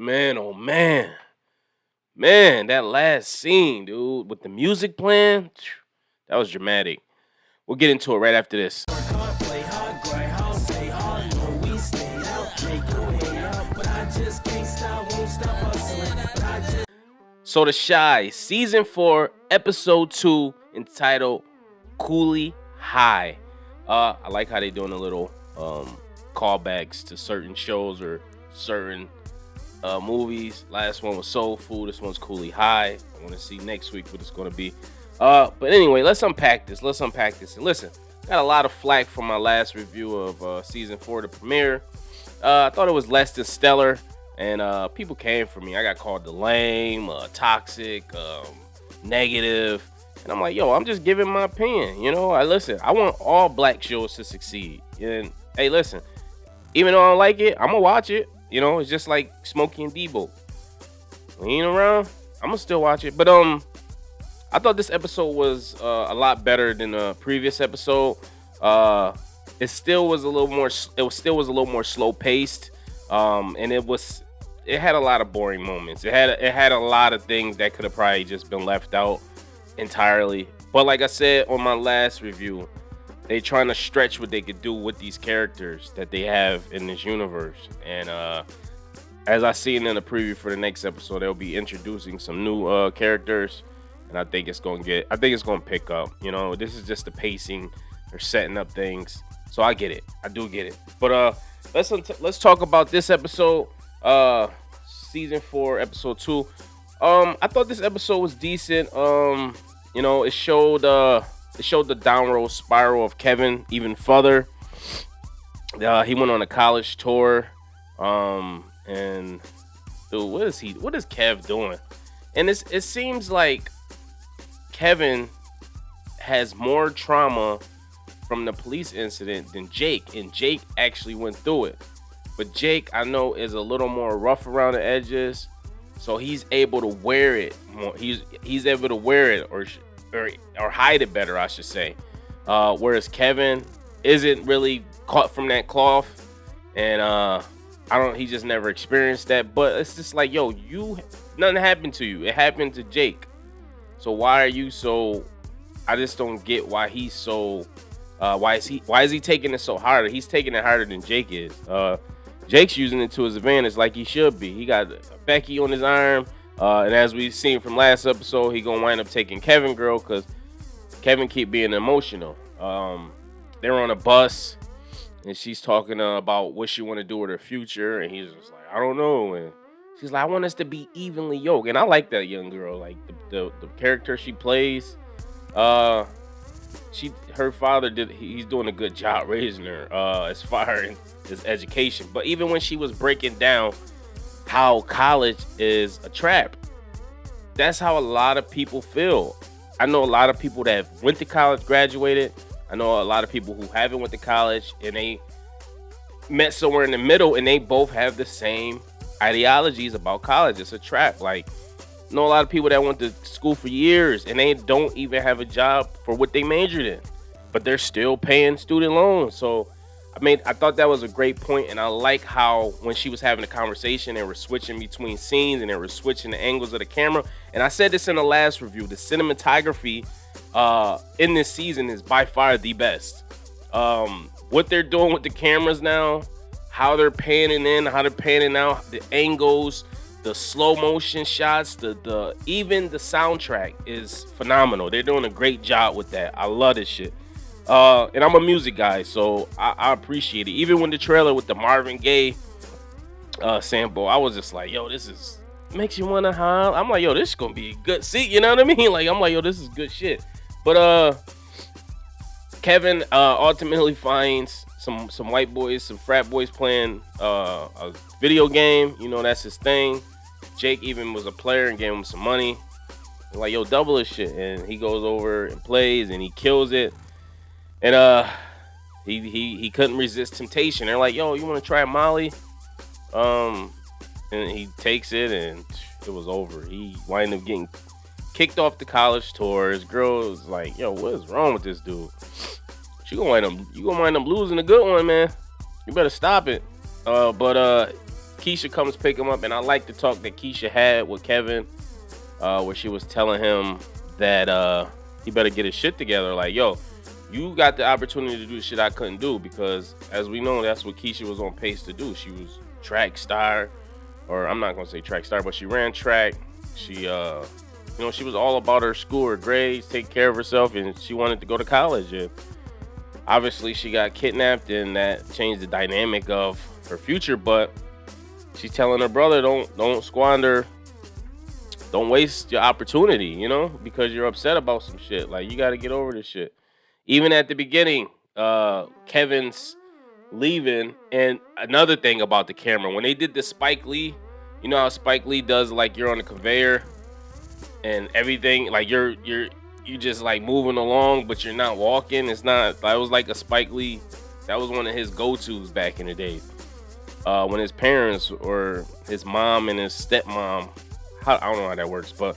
Man, oh man. Man, that last scene, dude, with the music playing, that was dramatic. We'll get into it right after this. So The Shy, season 4, episode 2, entitled Coolie High. I like how they doing a little callbacks to certain shows or certain movies. Last one was Soul Food. This one's Coolie High. I want to see next week what it's going to be. But anyway, let's unpack this. And listen, got a lot of flack from my last review of season 4, the premiere. I thought it was less than stellar, and people came for me. I got called the lame, toxic, negative, and I'm like, yo, I'm just giving my opinion. I want all black shows to succeed. And hey, listen, even though I don't like it, I'm gonna watch it. It's just like Smokey and Debo. When he ain't around, I'm gonna still watch it. But I thought this episode was a lot better than the previous episode. It still was a little more slow paced, and it had a lot of boring moments. It had a lot of things that could have probably just been left out entirely. But like I said on my last review, they trying to stretch what they could do with these characters that they have in this universe. And as I seen in the preview for the next episode, they'll be introducing some new characters, and I think it's gonna pick up. This is just the pacing. They're setting up things. So I get it. I do get it. But let's talk about this episode, season 4, episode 2. I thought this episode was decent. It showed the downward spiral of Kevin even further. He went on a college tour. And dude, what is Kev doing? And it seems like Kevin has more trauma from the police incident than Jake, and Jake actually went through it. But Jake, I know, is a little more rough around the edges, so he's able to wear it more. He's able to wear it or hide it better, I should say. Whereas Kevin isn't really caught from that cloth, and he just never experienced that. But it's just like, yo, nothing happened to you. It happened to Jake. So why are you so? I just don't get why he's so. Why is he taking it so hard? He's taking it harder than Jake is. Jake's using it to his advantage like he should be. He got Becky on his arm, and as we've seen from last episode, he gonna wind up taking Kevin girl because Kevin keep being emotional. They're on a bus, and she's talking about what she want to do with her future, and he's just like, I don't know. And she's like, I want us to be evenly yoked, and I like that young girl. Like the character she plays. Her father he's doing a good job raising her as far as his education. But even when she was breaking down how college is a trap, that's how a lot of people feel. I know a lot of people that went to college, graduated. I know a lot of people who haven't went to college, and they met somewhere in the middle, and they both have the same ideologies about college. It's a trap. Like, know a lot of people that went to school for years and they don't even have a job for what they majored in, but they're still paying student loans. So I thought that was a great point, and I like how when she was having a conversation, they were switching between scenes and they were switching the angles of the camera. And I said this in the last review, the cinematography in this season is by far the best. What they're doing with the cameras now, how they're panning in, how they're panning out, the angles, the slow motion shots, even the soundtrack is phenomenal. They're doing a great job with that. I love this shit. And I'm a music guy, so I appreciate it. Even when the trailer with the Marvin Gaye sample, I was just like, yo, this makes you wanna holler. I'm like, yo, this is gonna be good. See, you know what I mean? Like, I'm like, yo, this is good shit. But Kevin ultimately finds some white boys, some frat boys playing a video game. That's his thing. Jake even was a player and gave him some money. Like, yo, double his shit. And he goes over and plays and he kills it. And he couldn't resist temptation. They're like, yo, you want to try Molly? And he takes it, and it was over. He wound up getting kicked off the college tour. His girl was like, yo, what is wrong with this dude? You gonna wind up losing a good one, man. You better stop it. But Keisha comes pick him up, and I like the talk that Keisha had with Kevin, where she was telling him that he better get his shit together. Like, yo, you got the opportunity to do shit I couldn't do, because as we know, that's what Keisha was on pace to do. She was track star, or I'm not gonna say track star, but she ran track. She she was all about her school, her grades, take care of herself, and she wanted to go to college. And obviously she got kidnapped, and that changed the dynamic of her future. But she's telling her brother, don't squander, don't waste your opportunity, because you're upset about some shit. Like, you got to get over this shit. Even at the beginning, Kevin's leaving. And another thing about the camera, when they did the Spike Lee, you know how Spike Lee does, like, you're on a conveyor and everything, like you just like moving along, but you're not walking. It's not, that was like a Spike Lee, that was one of his go-tos back in the day. When his parents, or his mom and his stepmom, I don't know how that works, but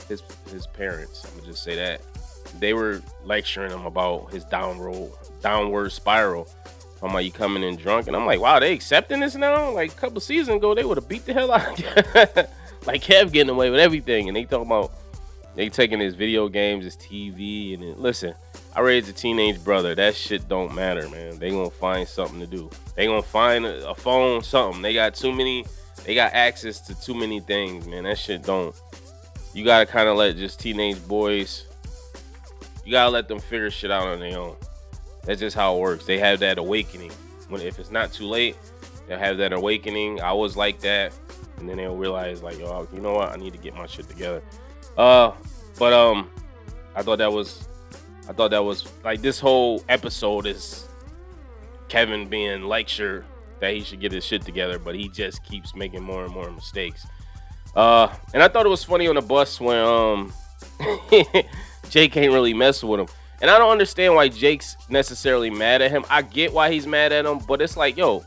his parents, I'm gonna just say that, they were lecturing him about his downward spiral. I'm like, you coming in drunk? And I'm like, wow, they accepting this now? Like, a couple seasons ago, they would have beat the hell out of you. Like, Kev getting away with everything, and they talking about they taking his video games, his TV, and listen, I raised a teenage brother. That shit don't matter, man. They gonna find something to do. They gonna find a phone, something. They got access to too many things, man. That shit don't. You gotta kind of let just teenage boys, you gotta let them figure shit out on their own. That's just how it works. They have that awakening. If it's not too late, they'll have that awakening. I was like that. And then they'll realize, like, yo, you know what? I need to get my shit together. I thought that was like, this whole episode is Kevin being lectured that he should get his shit together, but he just keeps making more and more mistakes. And I thought it was funny on the bus when Jake ain't really messing with him. And I don't understand why Jake's necessarily mad at him. I get why he's mad at him, but it's like, yo,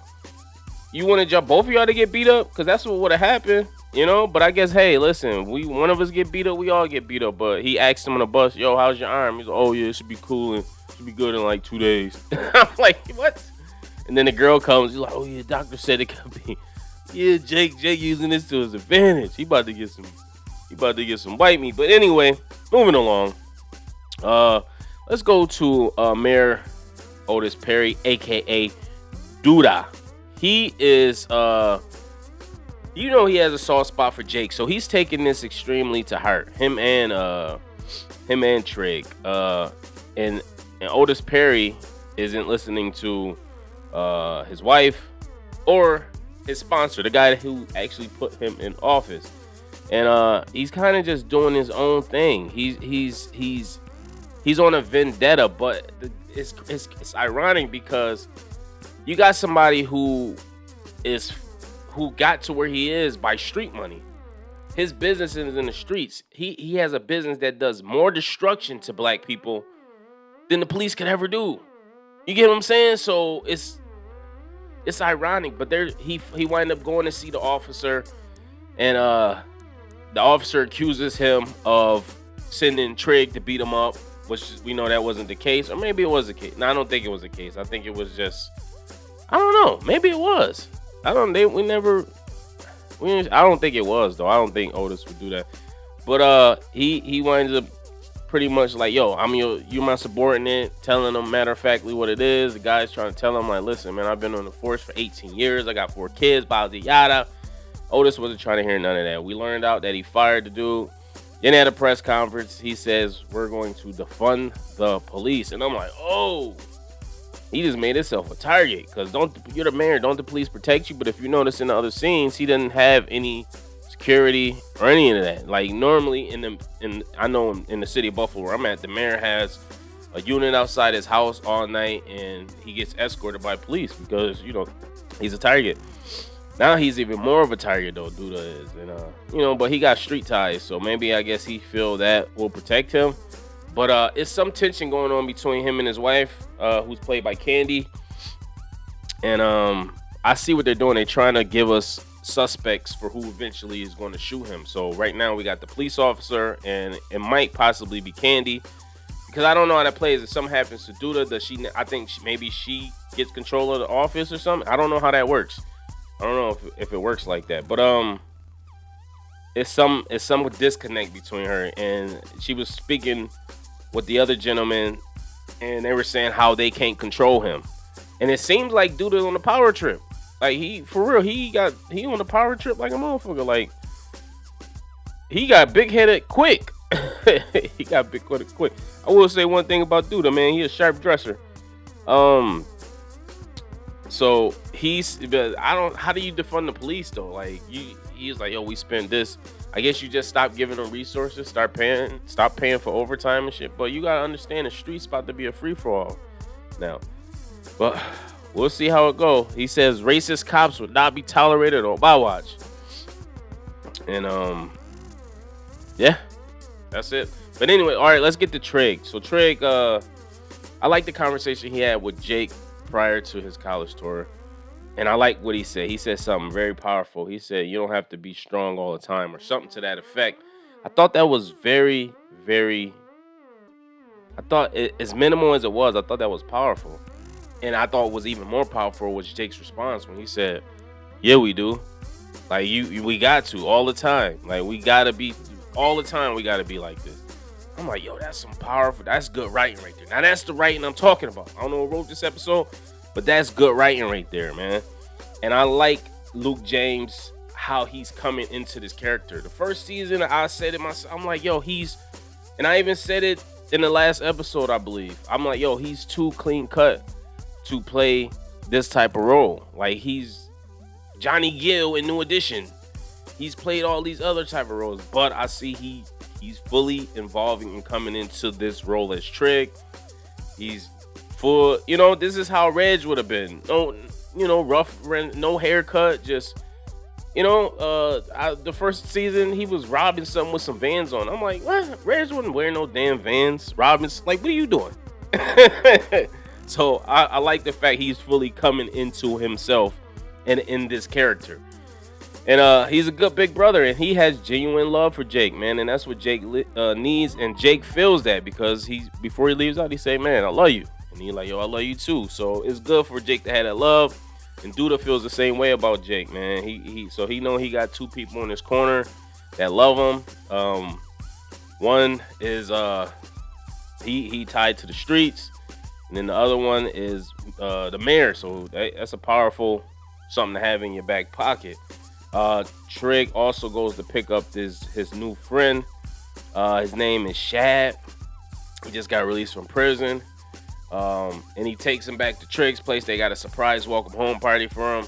you wanted both of y'all to get beat up? Because that's what would have happened, But I guess, hey, listen, one of us get beat up, we all get beat up. But he asked him on the bus, yo, how's your arm? He's like, oh, yeah, it should be cool and should be good in like 2 days. I'm like, what? And then the girl comes, he's like, oh, yeah, doctor said it could be. Yeah, Jake using this to his advantage. He about to get some white meat. But anyway, moving along. Let's go to Mayor Otis Perry, aka Duda. He is, he has a soft spot for Jake, so he's taking this extremely to heart. Him and Trig. And Otis Perry isn't listening to his wife or his sponsor, the guy who actually put him in office. And he's kind of just doing his own thing. He's on a vendetta, but it's ironic because you got somebody who got to where he is by street money. His business is in the streets. He has a business that does more destruction to black people than the police could ever do. You get what I'm saying? So it's ironic, but he wind up going to see the officer, and the officer accuses him of sending Trig to beat him up, which we know that wasn't the case, or maybe it was the case. No, I don't think it was the case. I think it was just, I don't know. Maybe it was. I don't think it was, though. I don't think Otis would do that. But he winds up pretty much like, yo, you're my subordinate, telling him matter of factly what it is. The guy's trying to tell him, like, listen, man, I've been on the force for 18 years. I got 4 kids, yada yada. Otis wasn't trying to hear none of that. We learned out that he fired the dude. Then at a press conference, he says, we're going to defund the police. And I'm like, oh, he just made himself a target. Because you're the mayor, don't the police protect you? But if you notice in the other scenes, he doesn't have any security or any of that. Like, normally I know in the city of Buffalo where I'm at, the mayor has a unit outside his house all night, and he gets escorted by police because, he's a target. Now he's even more of a target, though, Duda is. And, but he got street ties, so maybe I guess he feel that will protect him. But it's some tension going on between him and his wife, who's played by Candy. And I see what they're doing. They're trying to give us suspects for who eventually is going to shoot him. So right now we got the police officer, and it might possibly be Candy. Because I don't know how that plays. If something happens to Duda, maybe she gets control of the office or something. I don't know how that works. I don't know if it works like that, but it's some disconnect between her, and she was speaking with the other gentleman, and they were saying how they can't control him, and it seems like dude is on a power trip. Like he for real, he on a power trip like a motherfucker. Like he got big headed quick. He got big headed quick. I will say one thing about Duda, man. He a sharp dresser. So but I don't. How do you defund the police though? Like he's like, yo, we spent this. I guess you just stop giving them resources, stop paying for overtime and shit. But you gotta understand the street's about to be a free for all now. But we'll see how it go. He says racist cops would not be tolerated on my watch. And yeah, that's it. But anyway, all right, let's get to Trig. So Trig, I like the conversation he had with Jake prior to his college tour. And I like what he said. He said something very powerful. He said, you don't have to be strong all the time or something to that effect. I thought that was very, very, as minimal as it was, I thought that was powerful. And I thought was even more powerful was Jake's response when he said, yeah, we do. Like we got to all the time. Like we got to be all the time. We got to be like this. I'm like, yo, that's some powerful. That's good writing right there. Now that's the writing I'm talking about. I don't know who wrote this episode, but that's good writing right there, man. And I like Luke James, how he's coming into this character. The first season, I said it myself. I'm like, yo, and I even said it in the last episode, I believe. I'm like, yo, he's too clean cut to play this type of role. Like he's Johnny Gill in New Edition. He's played all these other type of roles, but I see he's fully involving and coming into this role as Trig. He's full, this is how Reg would have been. No, rough, no haircut, just, the first season he was robbing something with some Vans on. I'm like, what? Reg wouldn't wear no damn Vans. Robbing, like, what are you doing? So I like the fact he's fully coming into himself and in this character. And he's a good big brother, and he has genuine love for Jake, man. And that's what Jake needs, and Jake feels that because before he leaves out, he say, man, I love you. And he's like, yo, I love you too. So it's good for Jake to have that love. And Duda feels the same way about Jake, man. So he know he got two people in his corner that love him. One is he tied to the streets, and then the other one is the mayor. So that's a powerful something to have in your back pocket. Trig also goes to pick up his new friend. His name is Shad. He just got released from prison. And he takes him back to Trig's place. They got a surprise welcome home party for him.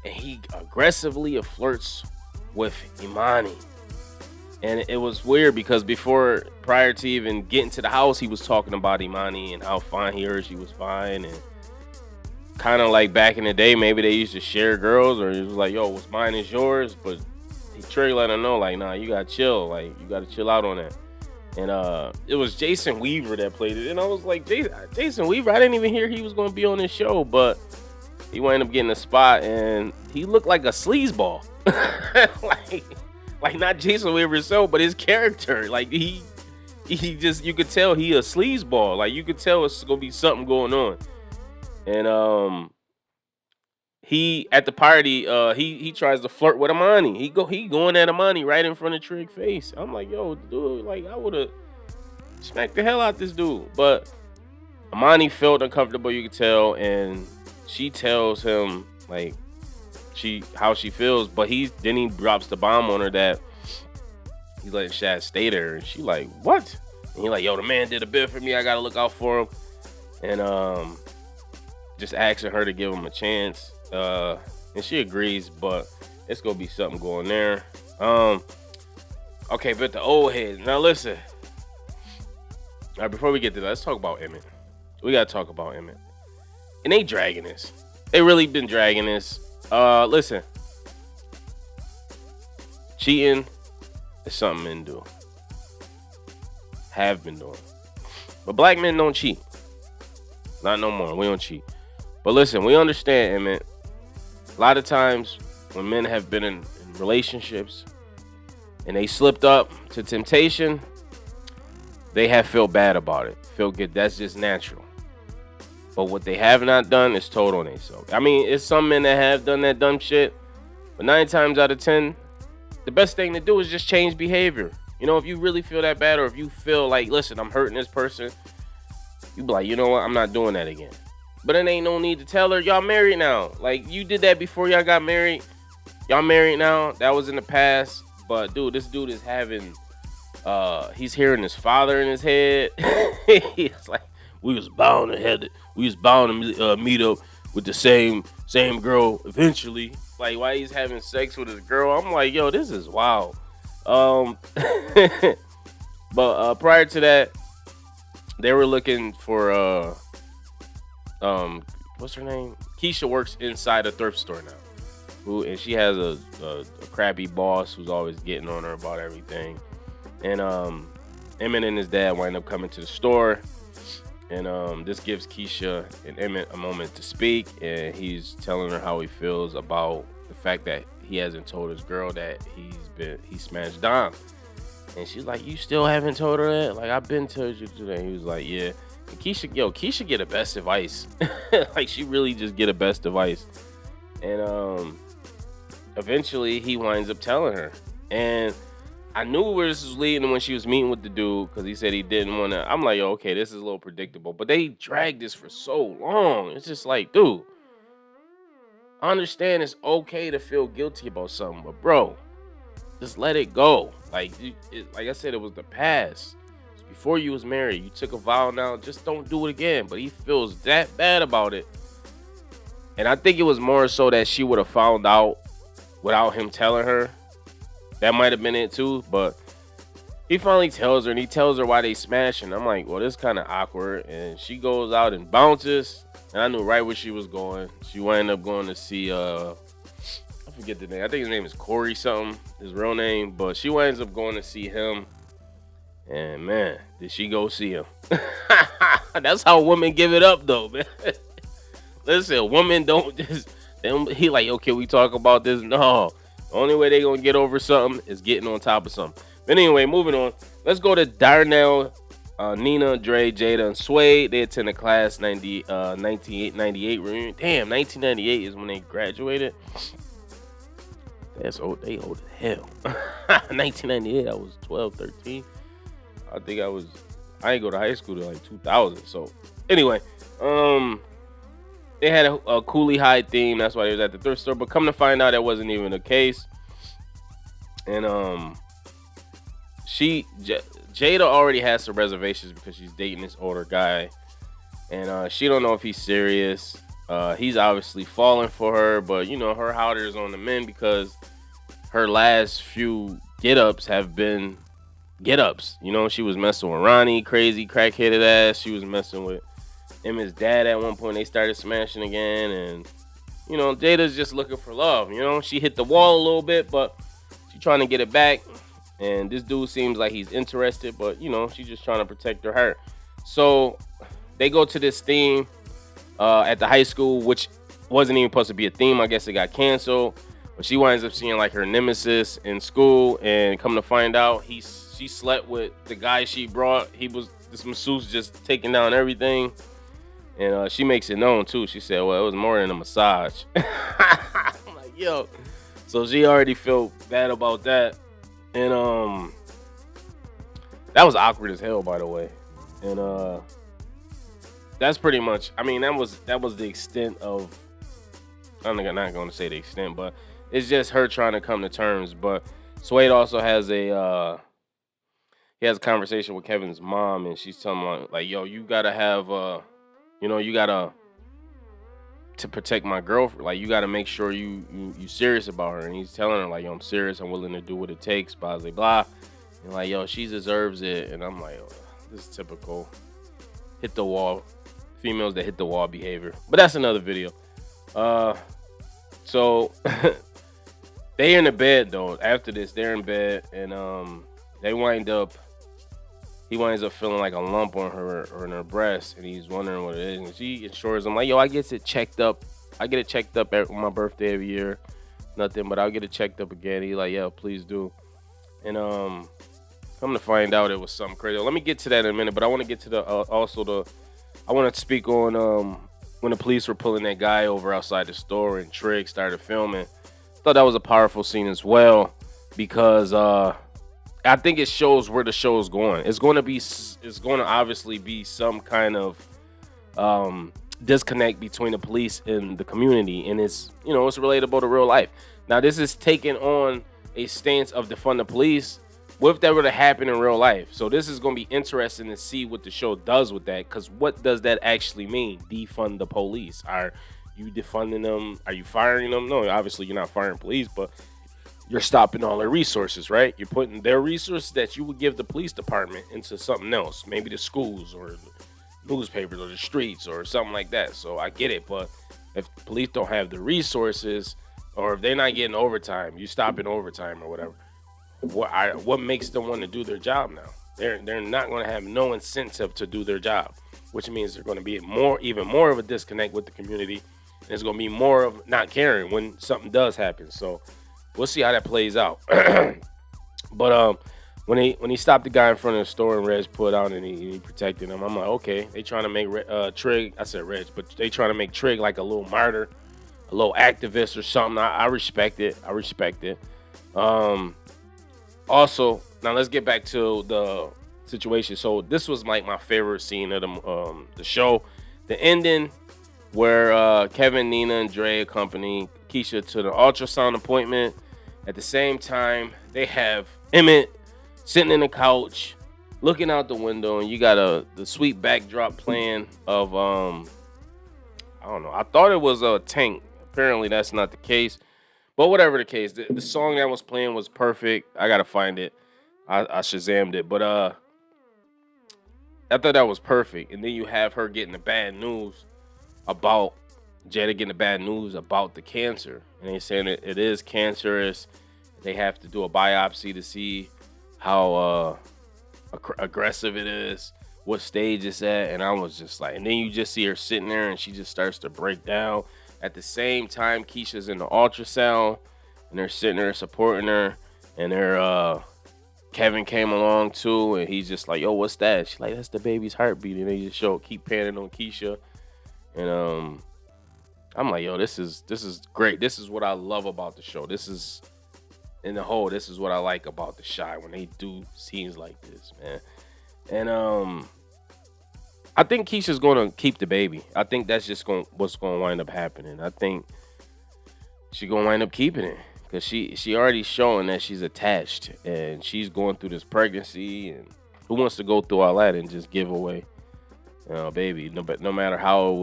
And he aggressively flirts with Imani. And it was weird because prior to even getting to the house, he was talking about Imani and how fine he heard she was fine. And kind of like back in the day, maybe they used to share girls, or it was like, yo, what's mine is yours. But Trey let him know, like, nah, you gotta chill. Like, you gotta chill out on that. And it was Jason Weaver that played it. And I was like, Jason Weaver, I didn't even hear he was gonna be on this show, but he wound up getting a spot, and he looked like a sleazeball. like not Jason Weaver himself, but his character. Like he just, you could tell he a sleazeball. Like you could tell it's gonna be something going on. And he at the party, he tries to flirt with Imani. He going at Imani right in front of Trig's face. I'm like, yo, dude, like I would have smacked the hell out this dude. But Imani felt uncomfortable, you could tell, and she tells him like how she feels, but he drops the bomb on her that he's letting Shad stay there, and she like, what? And he like, yo, the man did a bit for me, I gotta look out for him. And just asking her to give him a chance, and she agrees, but it's gonna be something going there. Okay, but the old heads. Now listen. All right, before we get to that, let's talk about Emmett. We gotta talk about Emmett. And they dragging this. They really been dragging this. Listen. Cheating is something men do. Have been doing. But black men don't cheat. Not no more. We don't cheat. But listen, we understand, Emmett. A lot of times when men have been in relationships and they slipped up to temptation, they have felt bad about it. Feel good. That's just natural. But what they have not done is told on themselves. I mean, it's some men that have done that dumb shit, but 9 times out of 10, the best thing to do is just change behavior. You know, if you really feel that bad, or if you feel like, listen, I'm hurting this person, you be like, you know what, I'm not doing that again. But it ain't no need to tell her, y'all married now. Like, you did that before y'all got married. Y'all married now. That was in the past. But dude, this dude is having he's hearing his father in his head. He's like, we was bound to meet up with the same girl eventually. Like, why he's having sex with his girl? I'm like, yo, this is wild. But prior to that, they were looking for what's her name? Keisha works inside a thrift store now. And she has a crappy boss who's always getting on her about everything. And Emmett and his dad wind up coming to the store, and this gives Keisha and Emmett a moment to speak, and he's telling her how he feels about the fact that he hasn't told his girl that he smashed Dom. And she's like, you still haven't told her that? Like, I've been told you today. He was like, yeah. And Keisha get the best advice. Like, she really just get the best advice. And eventually he winds up telling her. And I knew where this was leading when she was meeting with the dude, because he said he didn't want to. I'm like, yo, okay, this is a little predictable. But they dragged this for so long. It's just like, dude, I understand it's okay to feel guilty about something, but bro, just let it go. Like, like I said, it was the past. Before you was married, you took a vow now. Just don't do it again. But he feels that bad about it. And I think it was more so that she would have found out without him telling her. That might have been it too. But he finally tells her, and he tells her why they smashing. I'm like, well, this kind of awkward. And she goes out and bounces. And I knew right where she was going. She wound up going to see, I forget the name. I think his name is Corey something, his real name. But she winds up going to see him. And man, did she go see him. That's how women give it up though, man. Listen, women don't just, he like, okay, we talk about this. No, the only way they gonna get over something is getting on top of something. But anyway, moving on. Let's go to Darnell, Nina, Dre, Jada, and Sway. They attended class 1998 reunion. Damn, 1998 is when they graduated. That's old. They old as hell. 1998, I was 12, 13. I think I didn't go to high school till like 2000. So anyway, they had a Cooley High theme. That's why they was at the thrift store. But come to find out, that wasn't even the case. And Jada already has some reservations because she's dating this older guy, and she don't know if he's serious. He's obviously falling for her, but you know, her howder is on the men because her last few get-ups have been get-ups. You know, she was messing with Ronnie, crazy crack-headed ass. She was messing with Emmett's dad at one point. They started smashing again, and you know, Jada's just looking for love. You know, she hit the wall a little bit, but she's trying to get it back. And this dude seems like he's interested, but you know, she's just trying to protect her heart. So they go to this theme at the high school, which wasn't even supposed to be a theme. I guess it got canceled. But she winds up seeing like her nemesis in school, and come to find out, she slept with the guy she brought. He was this masseuse just taking down everything, and she makes it known too. She said, "Well, it was more than a massage." I'm like, yo. So she already felt bad about that. And that was awkward as hell, by the way. And that's pretty much, I mean, that was the extent of, I'm not going to say the extent, but it's just her trying to come to terms. But Suede also has he has a conversation with Kevin's mom, and she's telling him like, yo, you gotta have you gotta, to protect my girlfriend, like, you got to make sure you serious about her. And he's telling her like, yo, I'm serious, I'm willing to do what it takes, blah blah blah. And like, yo, she deserves it. And I'm like, oh, this is typical hit the wall females that hit the wall behavior, but that's another video. So they in the bed though. After this, they're in bed, and he winds up feeling like a lump on her or in her breast, and he's wondering what it is. And she assures him like, yo, I get it checked up. I get it checked up on my birthday every year. Nothing, but I'll get it checked up again. He's like, yeah, please do. And come to find out, it was something crazy. Let me get to that in a minute, but I want to get to I want to speak on when the police were pulling that guy over outside the store and Trig started filming. Thought that was a powerful scene as well because I think it shows where the show's going. It's going to obviously be some kind of disconnect between the police and the community, and it's it's relatable to real life. Now this is taking on a stance of defund the police. What if that were to happen in real life? So this is going to be interesting to see what the show does with that, because what does that actually mean? Defund the police? Are you defunding them? Are you firing them? No, obviously you're not firing police, but you're stopping all their resources, right? You're putting their resources that you would give the police department into something else, maybe the schools or the newspapers or the streets or something like that. So I get it, but if police don't have the resources, or if they're not getting overtime, you stopping overtime or whatever. What makes them want to do their job now? They're not going to have no incentive to do their job, which means they're going to be even more of a disconnect with the community. And it's going to be more of not caring when something does happen. So we'll see how that plays out. But when he stopped the guy in front of the store and Reg put out and he protected him, I'm like, okay, they trying to make Trig. I said Reg, but they trying to make Trig like a little martyr, a little activist or something. I respect it. I respect it. Also, now let's get back to the situation. So this was like my favorite scene of the show, the ending where Kevin, Nina, and Dre accompany Keisha to the ultrasound appointment. At the same time, they have Emmett sitting in the couch, looking out the window, and you got the sweet backdrop playing of I don't know. I thought it was a Tank. Apparently, that's not the case. But whatever the case, the song that was playing was perfect. I gotta find it. I Shazammed it, but I thought that was perfect. And then you have her getting the bad news about Jada getting the bad news about the cancer, and they saying it is cancerous. They have to do a biopsy to see how aggressive it is, what stage it's at, and I was just like, and then you just see her sitting there, and she just starts to break down. At the same time, Keisha's in the ultrasound, and they're sitting there supporting her, and Kevin came along too, and he's just like, yo, what's that? She's like, that's the baby's heartbeat, and they just keep panning on Keisha, and I'm like, yo, this is great. This is what I love about the show. This is what I like about The Chi when they do scenes like this, man. And I think Keisha's gonna keep the baby. I think that's just what's gonna wind up happening. I think she's gonna wind up keeping it because she already showing that she's attached and she's going through this pregnancy. And who wants to go through all that and just give away, baby? No matter how it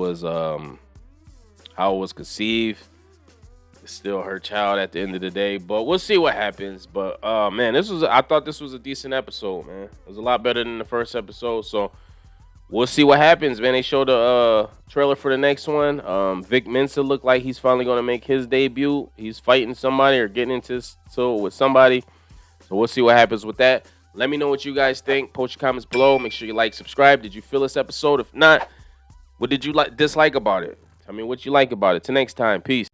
was conceived, it's still her child at the end of the day. But we'll see what happens. But man, I thought this was a decent episode, man. It was a lot better than the first episode. So we'll see what happens, man. They showed a trailer for the next one. Vic Mensa looked like he's finally going to make his debut. He's fighting somebody or getting into with somebody. So we'll see what happens with that. Let me know what you guys think. Post your comments below. Make sure you like, subscribe. Did you feel this episode? If not, what did you dislike about it? Tell me what you like about it. Till next time. Peace.